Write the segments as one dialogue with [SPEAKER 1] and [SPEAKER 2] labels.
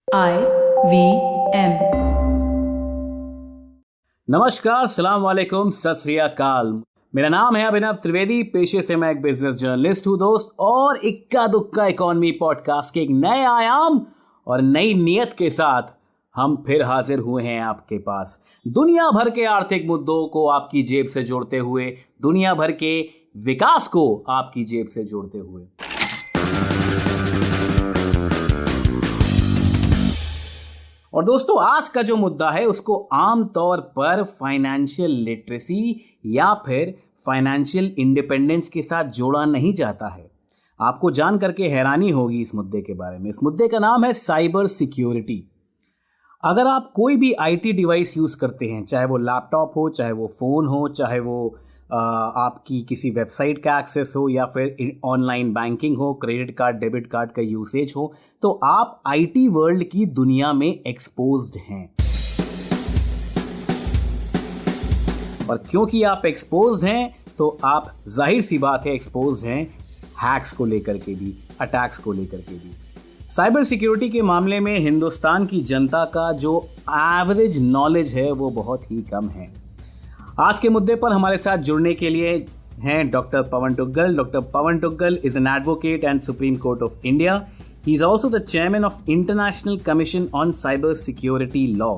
[SPEAKER 1] IVM।
[SPEAKER 2] नमस्कार, सलाम वालेकुम, सत श्री अकाल। मेरा नाम है अभिनव त्रिवेदी। पेशे से मैं एक बिजनेस जर्नलिस्ट हूँ दोस्त, और इक्का दुक्का इकोनॉमी पॉडकास्ट के एक नए आयाम और नई नियत के साथ हम फिर हाजिर हुए हैं आपके पास, दुनिया भर के आर्थिक मुद्दों को आपकी जेब से जोड़ते हुए, दुनिया भर के विकास को आपकी जेब से जोड़ते हुए। और दोस्तों, आज का जो मुद्दा है उसको आमतौर पर फाइनेंशियल लिटरेसी या फिर फाइनेंशियल इंडिपेंडेंस के साथ जोड़ा नहीं जाता है। आपको जान करके हैरानी होगी इस मुद्दे के बारे में। इस मुद्दे का नाम है साइबर सिक्योरिटी। अगर आप कोई भी आईटी डिवाइस यूज़ करते हैं, चाहे वो लैपटॉप हो, चाहे वो फ़ोन हो, चाहे वो आपकी किसी वेबसाइट का एक्सेस हो, या फिर ऑनलाइन बैंकिंग हो, क्रेडिट कार्ड, डेबिट कार्ड का यूसेज हो, तो आप आईटी वर्ल्ड की दुनिया में एक्सपोज्ड हैं। और क्योंकि आप एक्सपोज्ड हैं तो आप, जाहिर सी बात है, एक्सपोज्ड हैं हैक्स को लेकर के भी, अटैक्स को लेकर के भी। साइबर सिक्योरिटी के मामले में हिंदुस्तान की जनता का जो एवरेज नॉलेज है वो बहुत ही कम है। आज के मुद्दे पर हमारे साथ जुड़ने के लिए हैं doctor Pawan Duggal. Doctor Pawan Duggal is an advocate and supreme court of India. He is also the chairman of international commission on cyber security law.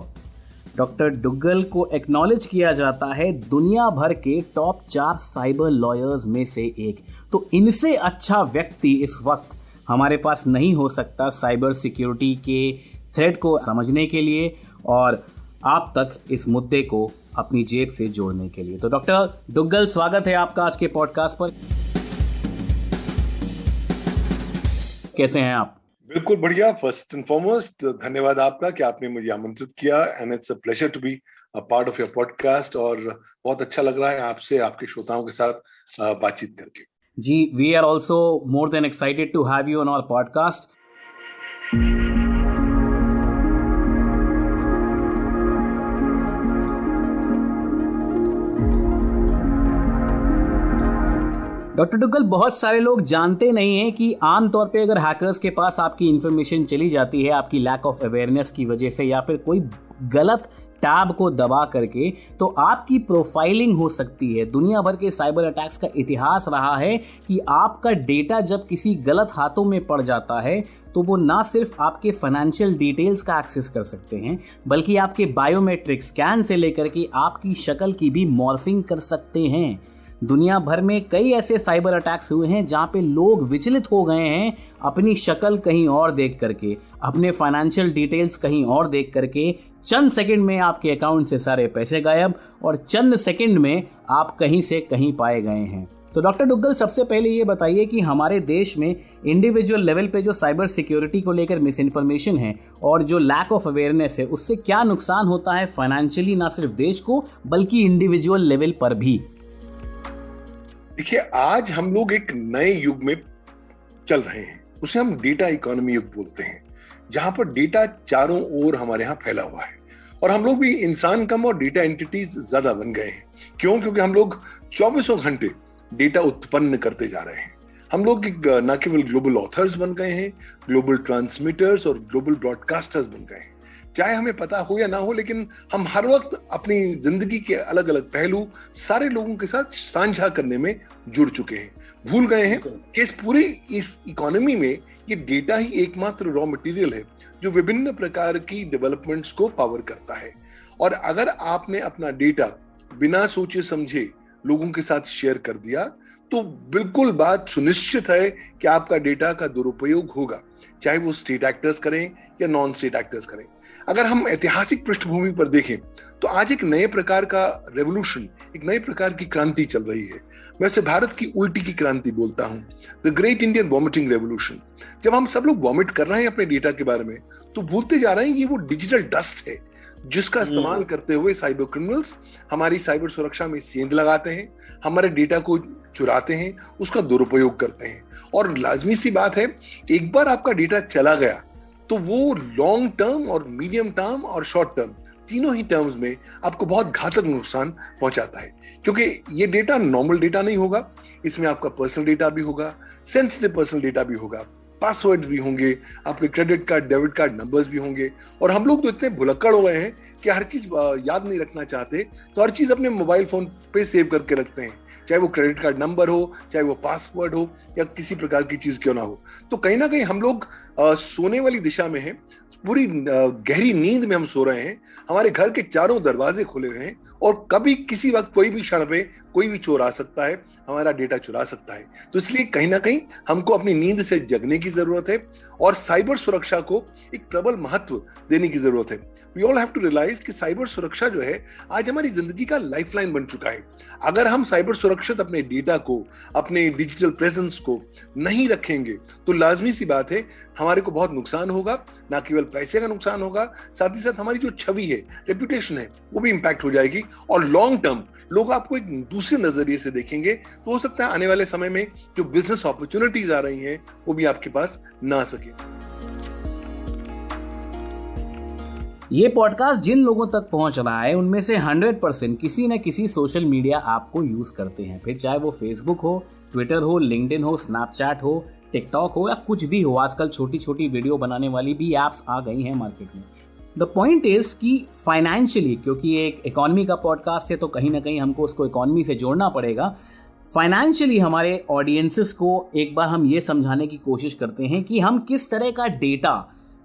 [SPEAKER 2] Doctor Duggal को एक्नॉलेज किया जाता है दुनिया भर के टॉप 4 साइबर लॉयर्स में से एक। तो इनसे अच्छा व्यक्ति इस वक्त हमारे पास नहीं हो सकता साइबर सिक्योरिटी के थ्रेट को समझने के लिए और आप तक इस मुद्दे को अपनी जेब से जोड़ने के लिए। तो डॉक्टर दुग्गल, स्वागत है आपका आज के पॉडकास्ट पर। कैसे हैं आप?
[SPEAKER 3] बिल्कुल बढ़िया। फर्स्ट एंड फॉरमोस्ट धन्यवाद आपका कि आपने मुझे आमंत्रित किया, and it's a pleasure to be a part of your podcast. और बहुत अच्छा लग रहा है आपसे, आपके श्रोताओं के साथ बातचीत करके।
[SPEAKER 2] जी, we are also more than excited to have you on our podcast. Doctor Duggal, बहुत सारे लोग जानते नहीं हैं कि आमतौर पे अगर हैकर्स के पास आपकी इंफॉर्मेशन चली जाती है आपकी लैक ऑफ अवेयरनेस की वजह से, या फिर कोई गलत टैब को दबा करके, तो आपकी प्रोफाइलिंग हो सकती है। दुनिया भर के साइबर अटैक्स का इतिहास रहा है कि आपका डेटा जब किसी गलत हाथों में पड़ जाता है तो वो ना सिर्फ आपके फाइनेंशियल डिटेल्स का एक्सेस कर सकते हैं, बल्कि आपके बायोमेट्रिक स्कैन से लेकर के आपकी शक्ल की भी मॉर्फिंग कर सकते हैं। दुनिया भर में कई ऐसे साइबर अटैक्स हुए हैं जहां पे लोग विचलित हो गए हैं, अपनी शक्ल कहीं और देख करके, अपने फाइनेंशियल डिटेल्स कहीं और देख करके। चंद सेकंड में आपके अकाउंट से सारे पैसे गायब, और चंद सेकंड में आप कहीं से कहीं पाए गए हैं। तो डॉक्टर दुग्गल, सबसे पहले ये बताइए कि हमारे देश में इंडिविजुअल लेवल पे जो साइबर सिक्योरिटी को लेकर मिस इन्फॉर्मेशन है और जो लैक ऑफ अवेयरनेस है, उससे क्या नुकसान होता है फाइनेंशियली, ना सिर्फ देश को बल्कि इंडिविजुअल लेवल पर भी?
[SPEAKER 3] देखिए, आज हम लोग एक नए युग में चल रहे हैं, उसे हम डेटा इकोनॉमी युग बोलते हैं, जहां पर डेटा चारों ओर हमारे यहाँ फैला हुआ है। और हम लोग भी इंसान कम और डेटा एंटिटीज ज्यादा बन गए हैं। क्यों? क्योंकि हम लोग 24 घंटे डेटा उत्पन्न करते जा रहे हैं। हम लोग न केवल ग्लोबल ऑथर्स बन गए हैं, ग्लोबल ट्रांसमीटर्स और ग्लोबल ब्रॉडकास्टर्स बन गए हैं। चाहे हमें पता हो या ना हो, लेकिन हम हर वक्त अपनी जिंदगी के अलग अलग पहलू सारे लोगों के साथ साझा करने में जुड़ चुके हैं। भूल गए हैं कि इस इकोनॉमी में ये डेटा ही एकमात्र रॉ मटेरियल है जो विभिन्न प्रकार की डेवलपमेंट्स को पावर करता है। और अगर आपने अपना डेटा बिना सोचे समझे लोगों के साथ शेयर कर दिया, तो बिल्कुल बात सुनिश्चित है कि आपका डेटा का दुरुपयोग होगा, चाहे वो स्टेट एक्टर्स करें या नॉन स्टेट एक्टर्स करें। अगर हम ऐतिहासिक पृष्ठभूमि पर देखें तो आज एक नए प्रकार का रेवोल्यूशन, एक नए प्रकार की क्रांति चल रही है। मैं इसे भारत की उल्टी की क्रांति बोलता हूं, the great Indian vomiting revolution. जब हम सब लोग वॉमिट कर रहे हैं अपने डेटा के बारे में, तो भूलते जा रहे हैं ये वो डिजिटल डस्ट है जिसका इस्तेमाल करते हुए साइबर क्रिमिनल्स हमारी साइबर सुरक्षा में सेंध लगाते हैं, हमारे डेटा को चुराते हैं, उसका दुरुपयोग करते हैं। और लाजमी सी बात है, एक बार आपका डेटा चला गया तो वो लॉन्ग टर्म और मीडियम टर्म और शॉर्ट टर्म तीनों ही टर्म्स में आपको बहुत घातक नुकसान पहुंचाता है। क्योंकि ये डेटा नॉर्मल डेटा नहीं होगा, इसमें आपका पर्सनल डेटा भी होगा, सेंसिटिव पर्सनल डेटा भी होगा। पासवर्ड भी होंगे, आपके credit card debit card numbers भी होंगे। और हम लोग तो इतने भुलक्कड़ हो गए हैं कि हर चीज याद नहीं रखना चाहते, तो हर चीज अपने मोबाइल फोन पे सेव करके रखते हैं, चाहे वो क्रेडिट कार्ड नंबर हो, चाहे वो पासवर्ड हो, या किसी प्रकार की चीज क्यों ना हो। तो कहीं ना कहीं हम लोग सोने वाली दिशा में हैं, पूरी गहरी नींद में हम सो रहे हैं, हमारे घर के चारों दरवाजे खुले हुए हैं, और कभी किसी वक्त कोई भी क्षण पे कोई भी चोर आ सकता है, हमारा डेटा चुरा सकता है। तो इसलिए कहीं ना कहीं हमको अपनी नींद से जगने की जरूरत है, और साइबर सुरक्षा को एक प्रबल महत्व देने की जरूरत है। We all have to realise कि साइबर सुरक्षा जो है आज हमारी जिंदगी का लाइफलाइन बन चुका है। अगर हम साइबर सुरक्षित अपने डेटा को, अपने डिजिटल प्रेजेंस को नहीं रखेंगे, तो लाजमी सी बात है हमारे को बहुत नुकसान होगा। ना केवल पैसे का नुकसान होगा, साथ ही साथ हमारी जो छवि है, रेपुटेशन है, वो भी इंपैक्ट हो जाएगी, और लॉन्ग टर्म लोग आपको एक दूसरे नजरिए से देखेंगे। तो हो सकता है आने वाले समय में जो बिजनेस अपॉर्चुनिटीज आ रही हैं वो भी आपके पास ना आ सके।
[SPEAKER 2] ये पॉडकास्ट जिन लोगों तक पहुंच रहा है उनमें से 100% किसी न किसी सोशल मीडिया ऐप को यूज करते हैं, फिर चाहे वो फेसबुक हो, ट्विटर हो, लिंक्डइन हो, स्नैपचैट हो, टिकटॉक हो, या कुछ भी हो। आजकल छोटी छोटी वीडियो बनाने वाली भी एप्स आ गई हैं मार्केट में। द पॉइंट इज कि फाइनेंशियली, क्योंकि ये एक इकोनॉमी का पॉडकास्ट है तो कहीं ना कहीं हमको उसको इकोनॉमी से जोड़ना पड़ेगा। फाइनेंशियली हमारे ऑडियंसेस को एक बार हम ये समझाने की कोशिश करते हैं कि हम किस तरह का डेटा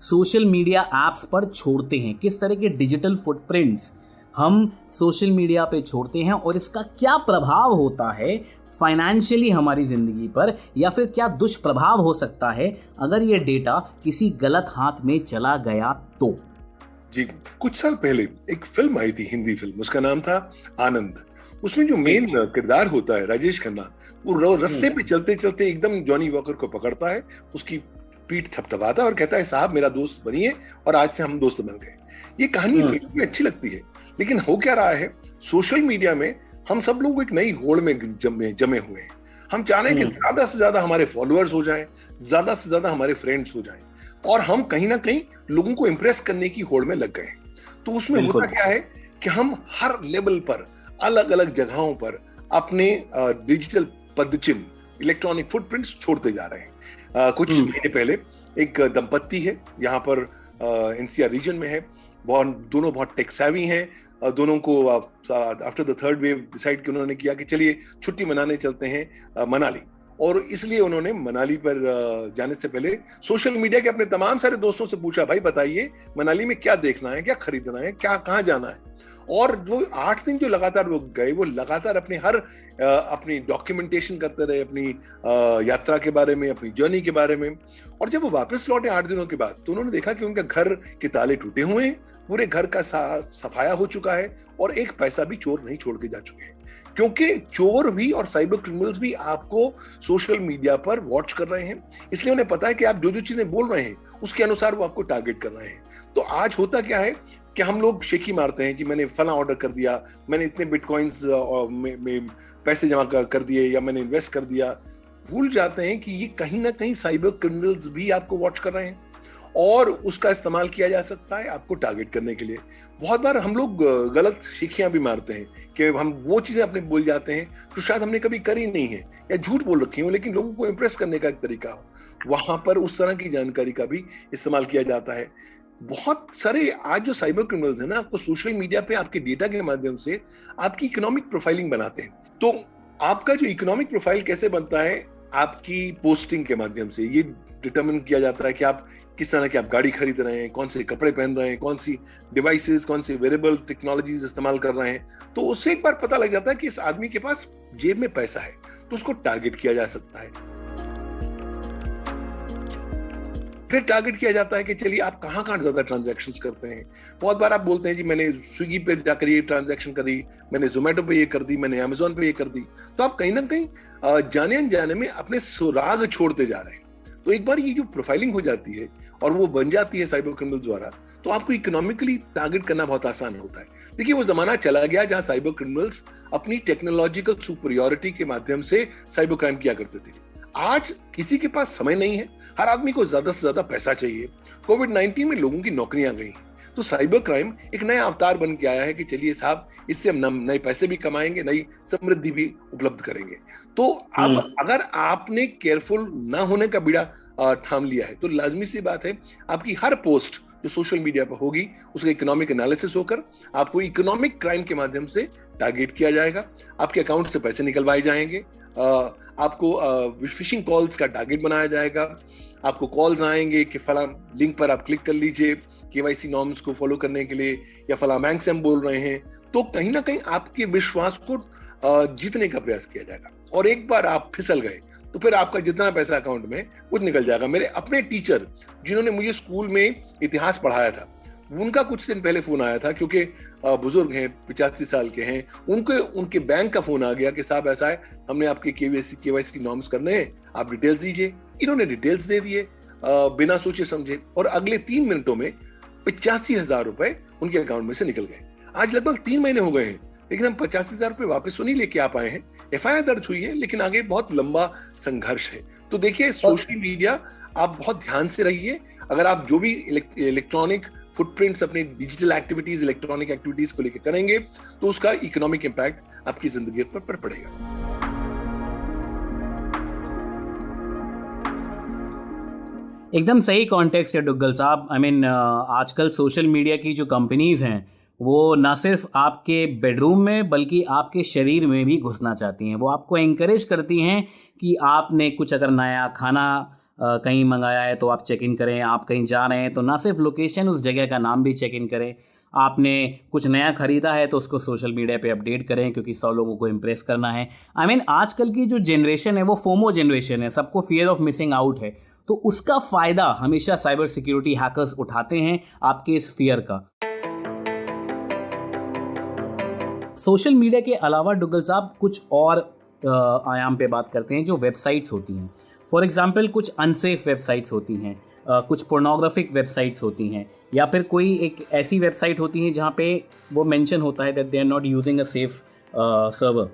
[SPEAKER 2] सोशल मीडिया एप्स पर छोड़ते हैं, किस तरह के डिजिटल फुटप्रिंट्स हम सोशल मीडिया पे छोड़ते हैं, और इसका क्या प्रभाव होता है फाइनेंशियली हमारी जिंदगी पर, या फिर क्या दुष्प्रभाव हो सकता है अगर ये डेटा किसी गलत हाथ में चला गया तो।
[SPEAKER 3] जी, कुछ साल पहले एक फिल्म आई थी, हिंदी फिल्म, उसका नाम था आनंद। उसमें जो मेन किरदार होता है राजेश खन्ना, वो रास्ते पे चलते चलते एकदम जॉनी वॉकर को पकड़ता है, उसकी पीठ थपथपाता है और कहता है, साहब मेरा दोस्त बनिए, और आज से हम दोस्त बन गए। ये कहानी फिल्म में अच्छी लगती है, लेकिन हो क्या रहा है, सोशल मीडिया में हम सब लोग एक नई होड़ में जमे हुए हैं। हम चाह रहे हैं कि ज्यादा से ज्यादा हमारे फॉलोअर्स हो जाएं, ज्यादा से ज्यादा हमारे फ्रेंड्स हो जाएं, और हम कहीं ना कहीं लोगों को इंप्रेस करने की होड़ में लग गए हैं। तो उसमें होता क्या है कि हम हर लेवल पर, अलग अलग जगहों पर अपने डिजिटल पदचिन्ह, इलेक्ट्रॉनिक फुटप्रिंट्स छोड़ते जा रहे हैं। कुछ महीने पहले एक दंपत्ति है, यहाँ पर एनसीआर रीजन में है, दोनों बहुत टेक सेवी हैं। दोनों को after the third wave decide कि उन्होंने किया कि चलिए छुट्टी मनाने चलते हैं मनाली, और इसलिए उन्होंने मनाली पर जाने से पहले सोशल मीडिया के अपने तमाम सारे दोस्तों से पूछा, भाई बताइए मनाली में क्या देखना है, क्या खरीदना है, क्या कहाँ जाना है। और वो 8 दिन जो लगातार वो गए, वो लगातार अपनी डॉक्यूमेंटेशन करते रहे, अपनी यात्रा के बारे में, अपनी जर्नी के बारे में। और जब वो वापस लौटे 8 दिनों के बाद, तो उन्होंने देखा कि उनका घर के ताले टूटे हुए हैं, पूरे घर का सफाया हो चुका है, और एक पैसा भी चोर नहीं छोड़ के जा चुके हैं। क्योंकि चोर भी और साइबर क्रिमिनल्स भी आपको सोशल मीडिया पर वॉच कर रहे हैं, इसलिए उन्हें पता है कि आप जो जो चीजें बोल रहे हैं उसके अनुसार वो आपको टारगेट कर रहे हैं। तो आज होता क्या है कि हम लोग शेखी मारते हैं कि मैंने फला ऑर्डर कर दिया, मैंने इतने बिटकॉइंस में पैसे जमा कर दिए, या मैंने इन्वेस्ट कर दिया। भूल जाते हैं कि ये कहीं ना कहीं साइबर क्रिमिनल्स भी आपको वॉच कर रहे हैं, और उसका इस्तेमाल किया जा सकता है आपको टारगेट करने के लिए। बहुत बार हम लोग गलत शिक्षियां भी मारते हैं कि हम वो चीजें अपने बोल जाते हैं जो शायद हमने कभी करी नहीं है, या झूठ बोल रखी हो, लेकिन लोगों को इंप्रेस करने का एक तरीका हो, वहां पर उस तरह की जानकारी का भी इस्तेमाल किया जाता है। बहुत सारे आज जो साइबर क्रिमिनल्स है ना, आपको सोशल मीडिया पे आपके डेटा के माध्यम से आपकी इकोनॉमिक प्रोफाइलिंग बनाते हैं। तो आपका जो इकोनॉमिक प्रोफाइल कैसे बनता है, आपकी पोस्टिंग के माध्यम से ये डिटरमिन किया जाता है कि आप किस तरह की आप गाड़ी खरीद रहे हैं, कौन से कपड़े पहन रहे हैं, कौन सी डिवाइसेस, कौन सी वेरेबल टेक्नोलॉजीज इस्तेमाल कर रहे हैं। तो उससे एक बार पता लग जाता है कि इस आदमी के पास जेब में पैसा है, तो उसको टारगेट किया जा सकता है। फिर टारगेट किया जाता है कि चलिए आप कहाँ ज्यादा ट्रांजैक्शंस करते हैं। बहुत बार आप बोलते हैं जी मैंने स्विगी पे जाकर ये ट्रांजैक्शन करी, मैंने जोमेटो पे ये कर दी, मैंने अमेजोन पे ये कर दी। तो आप कहीं ना कहीं जाने अनजाने में अपने सुराग छोड़ते जा रहे हैं। तो एक बार ये जो प्रोफाइलिंग हो जाती है और वो बन जाती है साइबर क्रिमिनल द्वारा, तो आपको इकोनॉमिकली टारगेट करना बहुत आसान होता है। देखिए वो जमाना चला गया जहां साइबर क्रिमिनल्स अपनी टेक्नोलॉजिकल सुपीरियोरिटी के माध्यम से साइबर क्राइम किया करते थे। आज किसी के पास समय नहीं है, हर आदमी को ज्यादा से ज्यादा पैसा चाहिए। कोविड-19 में लोगों की नौकरियां गई, तो साइबर क्राइम एक नया अवतार बन के आया है कि चलिए साहब इससे हम नए पैसे भी कमाएंगे, नई समृद्धि भी उपलब्ध करेंगे। तो अब अगर आपने केयरफुल ना होने का बीड़ा ठान लिया है। तो लाजमी सी बात है, आपकी हर पोस्ट जो सोशल मीडिया पर होगी उसका इकोनॉमिक एनालिसिस होकर आपको इकोनॉमिक क्राइम के माध्यम से टारगेट किया जाएगा, आपके अकाउंट से पैसे निकलवाए जाएंगे, आपको फिशिंग कॉल्स का टारगेट बनाया जाएगा, आपको कॉल्स आएंगे कि फला लिंक पर आप क्लिक कर लीजिए केवाईसी नॉर्म्स को फॉलो करने के लिए, या फला बैंक से हम बोल रहे हैं। तो कहीं ना कहीं आपके विश्वास को जीतने का प्रयास किया जाएगा, और एक बार आप फिसल गए तो फिर आपका जितना पैसा अकाउंट में वो निकल जाएगा। मेरे अपने टीचर जिन्होंने मुझे स्कूल में इतिहास पढ़ाया था, उनका कुछ दिन पहले फोन आया था, क्योंकि बुजुर्ग हैं, 85 साल के हैं, उनके बैंक का फोन आ गया कि साहब ऐसा है, हमने आपके केवाईसी नॉर्म्स करने हैं, आप डिटेल्स दीजिए। इन्होंने डिटेल्स दे दिए बिना सोचे समझे, और अगले 3 मिनटों में 85,000 रुपए उनके अकाउंट में से निकल गए। आज लगभग 3 महीने हो गए हैं, लेकिन हम 85,000 रुपए वापस तो नहीं लेके आ पाए हैं। FIR दर्ज हुई है, लेकिन आगे बहुत लंबा संघर्ष है। तो देखिए, सोशल मीडिया आप बहुत ध्यान से रहिए। अगर आप जो भी इलेक्ट्रॉनिक फुटप्रिंट्स अपनी डिजिटल एक्टिविटीज, इलेक्ट्रॉनिक एक्टिविटीज को लेकर करेंगे, तो उसका इकोनॉमिक इंपैक्ट आपकी जिंदगी पर पड़ेगा।
[SPEAKER 2] एकदम सही कॉन्टेक्स्ट है डुग्गल साहब। आई मीन आजकल सोशल मीडिया की जो कंपनीज हैं वो ना सिर्फ आपके बेडरूम में बल्कि आपके शरीर में भी घुसना चाहती हैं। वो आपको एनकरेज करती हैं कि आपने कुछ अगर नया खाना कहीं मंगाया है तो आप चेक इन करें, आप कहीं जा रहे हैं तो ना सिर्फ लोकेशन, उस जगह का नाम भी चेक इन करें, आपने कुछ नया खरीदा है तो उसको सोशल मीडिया पे अपडेट करें, क्योंकि 100 लोगों को इम्प्रेस करना है। आई मीन आजकल की जो जनरेशन है वो फोमो जनरेशन है, सबको फियर ऑफ मिसिंग आउट है। तो उसका फ़ायदा हमेशा साइबर सिक्योरिटी हैकर्स उठाते हैं, आपके इस फियर का। सोशल मीडिया के अलावा डुग्गल साहब कुछ और आयाम पे बात करते हैं, जो वेबसाइट्स होती हैं। फॉर एग्जांपल कुछ अनसेफ वेबसाइट्स होती हैं, कुछ पोर्नोग्राफिक वेबसाइट्स होती हैं, या फिर कोई एक ऐसी वेबसाइट होती है जहाँ पे वो मेंशन होता है that they are not using a safe server.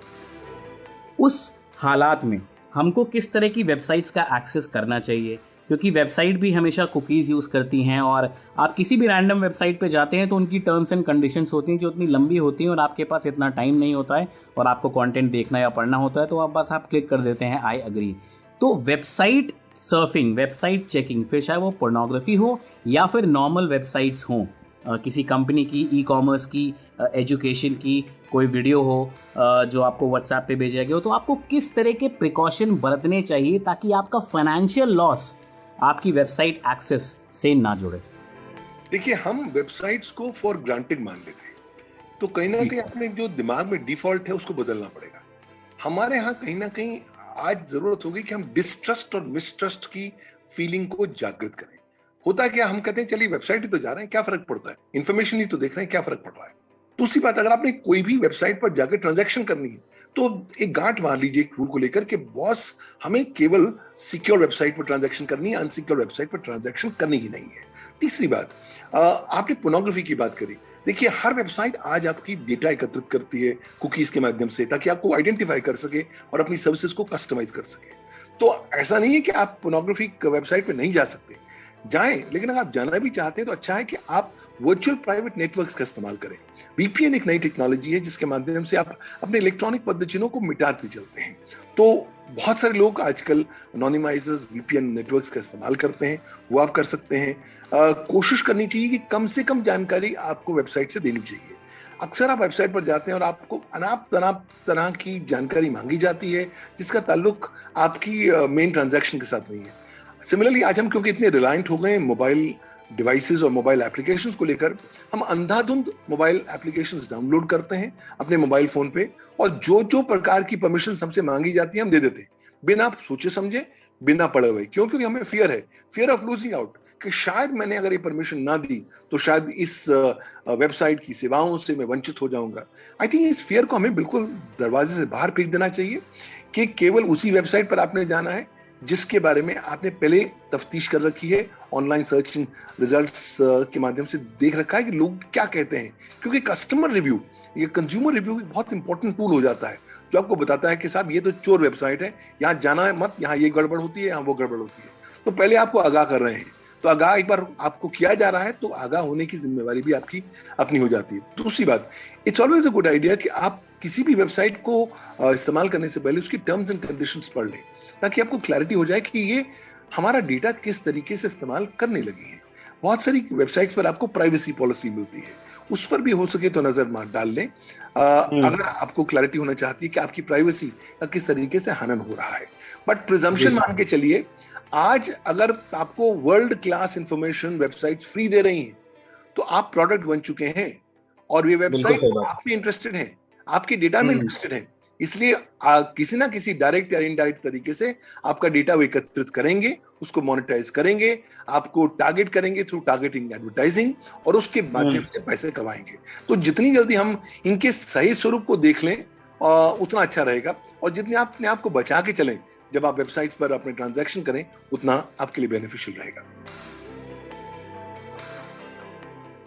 [SPEAKER 2] उस हालात में हमको किस तरह की वेबसाइट्स का एक्सेस करना चाहिए, क्योंकि वेबसाइट भी हमेशा कुकीज़ यूज़ करती हैं, और आप किसी भी रैंडम वेबसाइट पे जाते हैं तो उनकी टर्म्स एंड कंडीशंस होती हैं जो इतनी लंबी होती हैं, और आपके पास इतना टाइम नहीं होता है और आपको कंटेंट देखना या पढ़ना होता है, तो आप क्लिक कर देते हैं आई एग्री। तो वेबसाइट सर्फिंग, वेबसाइट चेकिंग, फिर चाहे वो पोर्नोग्राफी हो या फिर नॉर्मल वेबसाइट्स हों, किसी कंपनी की, ई कॉमर्स की, एजुकेशन की कोई वीडियो हो जो आपको व्हाट्सएप पे भेजा गया हो, तो आपको किस तरह के प्रिकॉशन बरतने चाहिए ताकि आपका फाइनेंशियल लॉस आपकी वेबसाइट एक्सेस से ना जुड़े?
[SPEAKER 3] देखिए, हम वेबसाइट्स को फॉर ग्रांटेड मान लेते हैं, तो कहीं ना कहीं अपने जो दिमाग में डिफॉल्ट है उसको बदलना पड़ेगा। हमारे यहाँ कहीं ना कहीं आज जरूरत होगी कि हम डिस्ट्रस्ट और मिसट्रस्ट की फीलिंग को जागृत करें। होता है क्या, हम कहते हैं चलिए वेबसाइट ही तो जा रहे हैं, क्या फर्क पड़ता है, इन्फॉर्मेशन ही तो देख रहे हैं, क्या फर्क पड़ रहा है। दूसरी बात, अगर आपने कोई भी वेबसाइट पर जाकर ट्रांजैक्शन करनी है तो एक गांठ मार लीजिए एक रूल को लेकर कि बॉस, हमें केवल सिक्योर वेबसाइट पर ट्रांजैक्शन करनी है, अनसिक्योर वेबसाइट पर ट्रांजैक्शन करनी ही नहीं है। तीसरी बात, आपने पोर्नोग्राफी की बात करी। देखिए, हर वेबसाइट आज आपकी डेटा एकत्रित करती है कुकीज के माध्यम से, ताकि आपको आइडेंटिफाई कर सके और अपनी सर्विसेज को कस्टमाइज कर सके। तो ऐसा नहीं है कि आप पोर्नोग्राफी वेबसाइट पे नहीं जा सकते, जाएं, लेकिन अगर आप जाना भी चाहते हैं तो अच्छा है कि आप वर्चुअल प्राइवेट नेटवर्क्स का इस्तेमाल करें। VPN एक नई टेक्नोलॉजी है जिसके माध्यम से आप अपने इलेक्ट्रॉनिक पद्धतियों को मिटाते चलते हैं। तो बहुत सारे लोग आजकल एनोनिमाइजर्स, VPN नेटवर्क्स का इस्तेमाल करते हैं, वो आप कर सकते हैं। कोशिश करनी चाहिए कि कम से कम जानकारी आपको वेबसाइट से देनी चाहिए। अक्सर आप वेबसाइट पर जाते हैं और आपको अनाप तरह की जानकारी मांगी जाती है जिसका ताल्लुक आपकी मेन ट्रांजैक्शन के साथ नहीं है। सिमिलरली आज हम क्योंकि इतने रिलायंट हो गए हैं मोबाइल डिवाइसेस और मोबाइल एप्लीकेशंस को लेकर, हम अंधाधुंध मोबाइल एप्लीकेशंस डाउनलोड करते हैं अपने मोबाइल फोन पे, और जो प्रकार की परमिशन हमसे मांगी जाती है हम दे देते हैं, बिना सोचे समझे, बिना पढ़े हुए। क्यों? क्योंकि हमें फियर है, फियर ऑफ लूजिंग आउट, कि शायद मैंने अगर ये परमिशन ना दी तो शायद इस वेबसाइट की सेवाओं से मैं वंचित हो जाऊंगा। आई थिंक इस फियर को हमें बिल्कुल दरवाजे से बाहर फेंक देना चाहिए कि केवल उसी वेबसाइट पर आपने जाना है जिसके बारे में आपने पहले तफ्तीश कर रखी है, ऑनलाइन सर्च रिजल्ट्स के माध्यम से देख रखा है कि लोग क्या कहते हैं। क्योंकि कस्टमर रिव्यू, ये कंज्यूमर रिव्यू एक बहुत इंपॉर्टेंट टूल हो जाता है जो आपको बताता है कि साहब ये तो चोर वेबसाइट है, यहाँ जाना है मत, यहाँ ये गड़बड़ होती है, यहाँ वो गड़बड़ होती है। तो पहले आपको आगाह कर रहे हैं, तो आगाह एक बार आपको किया जा रहा है तो आगाह होने की जिम्मेवारी भी आपकी अपनी हो जाती है। दूसरी बात, it's always a good idea कि आप किसी भी वेबसाइट को इस्तेमाल करने से पहले उसकी टर्म्स एंड कंडीशंस पढ़ लें, ताकि आपको क्लैरिटी हो जाए कि ये हमारा डेटा किस तरीके से इस्तेमाल करने लगी हैं। बहुत सारी वेबसाइट्स पर आपको प्राइवेसी पॉलिसी मिलती है, उस पर भी हो सके तो नजर मार डाल लें। अगर आपको क्लैरिटी होना चाहती है कि आपकी प्राइवेसी का किस तरीके से हनन हो रहा है। बट प्रिजम्पशन मान के चलिए, आज अगर आपको world class information websites free दे रही हैं तो आप प्रोडक्ट बन चुके हैं, और ये वेबसाइट आप में इंटरेस्टेड हैं, आपके डेटा में इंटरेस्टेड हैं। इसलिए किसी ना किसी डायरेक्ट या इनडायरेक्ट तरीके से आपका डेटा वो एकत्रित करेंगे, उसको मोनेटाइज करेंगे, आपको टारगेट करेंगे थ्रू टारगेटिंग एडवर्टाइजिंग, और उसके माध्यम से पैसे कमाएंगे। तो जितनी जल्दी हम इनके सही स्वरूप को देख लें उतना अच्छा रहेगा, और जितने आप अपने आप को बचा के चलें जब आप वेबसाइट पर अपने ट्रांजैक्शन करें, उतना आपके लिए बेनिफिशियल रहेगा।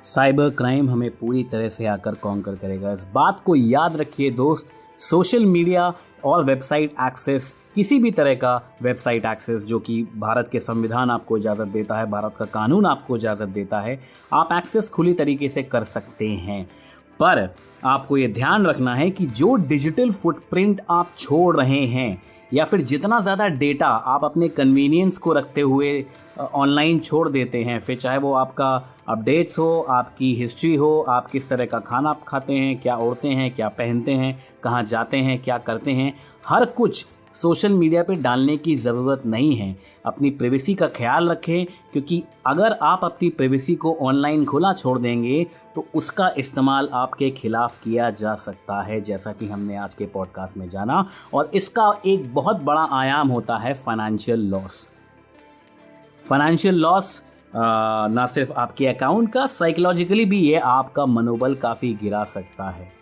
[SPEAKER 2] साइबर क्राइम हमें पूरी तरह से आकर कॉन्कर करेगा। इस बात को याद रखिए दोस्त। सोशल मीडिया और वेबसाइट एक्सेस, किसी भी तरह का वेबसाइट एक्सेस जो कि भारत के संविधान आपको इजाज़त देता है, भारत का कानून आपको इजाज़त देता है, आप एक्सेस खुली तरीके से कर सकते हैं। पर आपको ये ध्यान रखना है कि जो डिजिटल फुटप्रिंट आप छोड़ रहे हैं, या फिर जितना ज़्यादा डेटा आप अपने कन्वीनियंस को रखते हुए ऑनलाइन छोड़ देते हैं, फिर चाहे वो आपका अपडेट्स हो, आपकी हिस्ट्री हो, आप किस तरह का खाना आप खाते हैं, क्या ओढ़ते हैं, क्या पहनते हैं, कहाँ जाते हैं, क्या करते हैं, हर कुछ सोशल मीडिया पे डालने की ज़रूरत नहीं है। अपनी प्राइवेसी का ख्याल रखें, क्योंकि अगर आप अपनी प्राइवेसी को ऑनलाइन खुला छोड़ देंगे तो उसका इस्तेमाल आपके खिलाफ किया जा सकता है, जैसा कि हमने आज के पॉडकास्ट में जाना। और इसका एक बहुत बड़ा आयाम होता है फाइनेंशियल लॉस। फाइनेंशियल लॉस ना सिर्फ आपके अकाउंट का, साइकोलॉजिकली भी ये आपका मनोबल काफ़ी गिरा सकता है।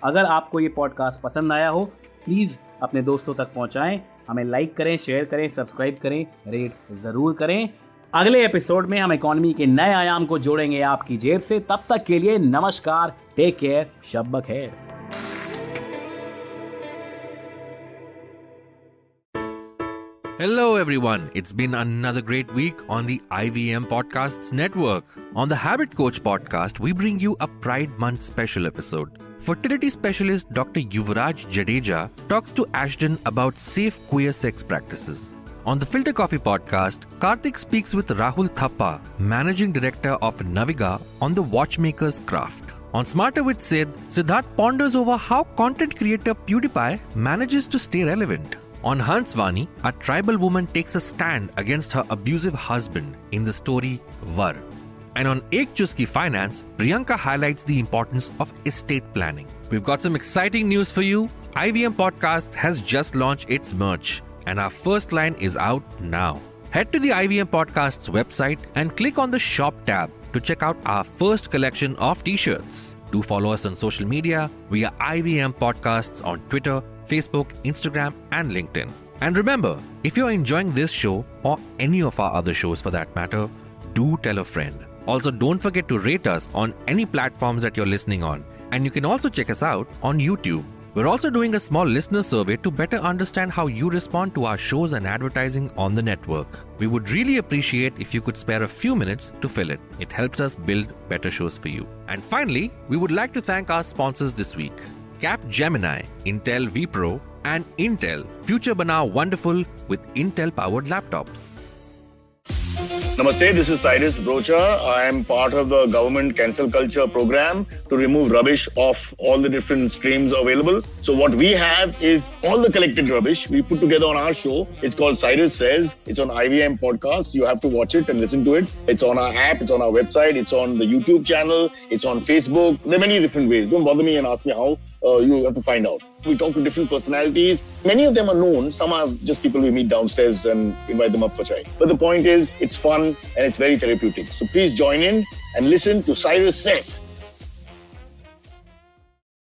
[SPEAKER 2] अगर आपको ये पॉडकास्ट पसंद आया हो, प्लीज़ अपने दोस्तों तक पहुंचाएं, हमें लाइक करें, शेयर करें, सब्सक्राइब करें, रेट ज़रूर करें। अगले एपिसोड में हम इकोनॉमी के नए आयाम को जोड़ेंगे आपकी जेब से। तब तक के लिए नमस्कार, टेक केयर, शब बखैर।
[SPEAKER 1] Hello everyone, it's been another great week on the IVM Podcasts Network. On the Habit Coach podcast, we bring you a Pride Month special episode. Fertility specialist Dr. Yuvraj Jadeja talks to Ashton about safe queer sex practices. On the Filter Coffee podcast, Karthik speaks with Rahul Thappa, Managing Director of Naviga, on the watchmaker's craft. On Smarter with Sid, Siddharth ponders over how content creator PewDiePie manages to stay relevant. On Hansvani, a tribal woman takes a stand against her abusive husband in the story Var. And on Ek Chuski Finance, Priyanka highlights the importance of estate planning. We've got some exciting news for you. IVM Podcast has just launched its merch, and our first line is out now. Head to the IVM Podcast's website and click on the shop tab to check out our first collection of t-shirts. Do follow us on social media. We are IVM Podcasts on Twitter, Facebook, Instagram, and LinkedIn. And remember, if you're enjoying this show or any of our other shows for that matter, do tell a friend. Also, don't forget to rate us on any platforms that you're listening on. And you can also check us out on YouTube. We're also doing a small listener survey to better understand how you respond to our shows and advertising on the network. We would really appreciate if you could spare a few minutes to fill it. It helps us build better shows for you. And finally, we would like to thank our sponsors this week: Capgemini, Intel vPro, and Intel. Future Banao Wonderful with Intel-powered laptops.
[SPEAKER 4] Namaste, this is Cyrus Brocha. I am part of the government cancel culture program to remove rubbish off all the different streams available. So what we have is all the collected rubbish we put together on our show. It's called Cyrus Says. It's on IVM Podcast. You have to watch it and listen to it. It's on our app. It's on our website. It's on the YouTube channel. It's on Facebook. There are many different ways. Don't bother me and ask me how. You have to find out. We talk to different personalities. Many of them are known. Some are just people we meet downstairs and invite them up for chai. But the point is, it's fun and it's very therapeutic. So please join in and listen to Cyrus Says.